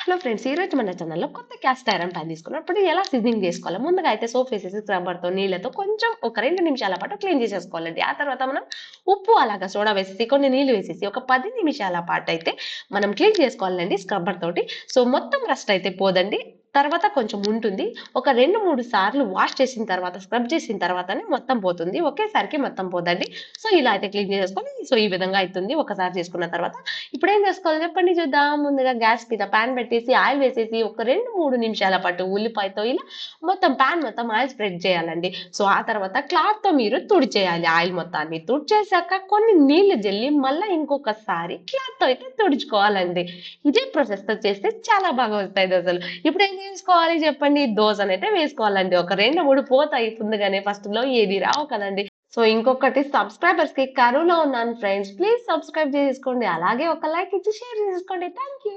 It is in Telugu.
హలో ఫ్రెండ్స్, ఈరోజు మన ఛానల్లో కొత్త క్యాస్ట్ ఐరన్ పాన్ తీసుకున్నప్పుడు ఎలా సీజనింగ్ చేసుకోవాలి. ముందుగా అయితే సోప్ వేసేసి స్క్రబ్బర్తో నీళ్ళతో కొంచెం ఒక 2 నిమిషాల పాటు క్లీన్ చేసేసుకోవాలండి. ఆ తర్వాత మనం ఉప్పు అలాగా సోడా వేసేసి కొన్ని నీళ్ళు వేసేసి ఒక 10 నిమిషాల పాటు అయితే మనం క్లీన్ చేసుకోవాలండి స్క్రబ్బర్ తోటి. సో మొత్తం రస్ట్ అయితే పోదండి. తర్వాత కొంచెం ఉంటుంది. ఒక 2, 3 సార్లు వాష్ చేసిన తర్వాత స్క్రబ్ చేసిన తర్వాతనే మొత్తం పోతుంది. ఒకేసారికి మొత్తం పోదండి. సో ఇలా అయితే క్లీన్ చేసుకోవాలి. సో ఈ విధంగా అవుతుంది ఒకసారి చేసుకున్న తర్వాత. ఇప్పుడేం చేసుకోవాలి చెప్పండి చూద్దాం. ముందుగా గ్యాస్ మీద పాన్ పెట్టేసి ఆయిల్ వేసేసి ఒక 2, 3 నిమిషాల పాటు ఉల్లిపాయతో ఇలా మొత్తం పాన్ మొత్తం ఆయిల్ స్ప్రెడ్ చేయాలండి. సో ఆ తర్వాత క్లాత్ తో మీరు తుడిచేయాలి ఆయిల్ మొత్తాన్ని. తుడిచేసాక కొన్ని నీళ్లు జల్లి మళ్ళీ ఇంకొకసారి క్లాత్ తో అయితే తుడుచుకోవాలండి. ఇదే ప్రాసెస్ తో చేస్తే చాలా బాగా వస్తాయి దోశలు. ఇప్పుడు ఏం చేసుకోవాలి చెప్పండి, దోశనైతే వేసుకోవాలండి. ఒక 2, 3 పోతాయి ముందుగానే, ఫస్ట్ లో ఏది రావు కదండి. సో ఇంకొకటి, సబ్స్క్రైబర్స్ కి కరువులో ఉన్నాను ఫ్రెండ్స్, ప్లీజ్ సబ్స్క్రైబ్ చేసుకోండి. అలాగే ఒక లైక్ ఇచ్చి షేర్ చేసుకోండి. Thank you.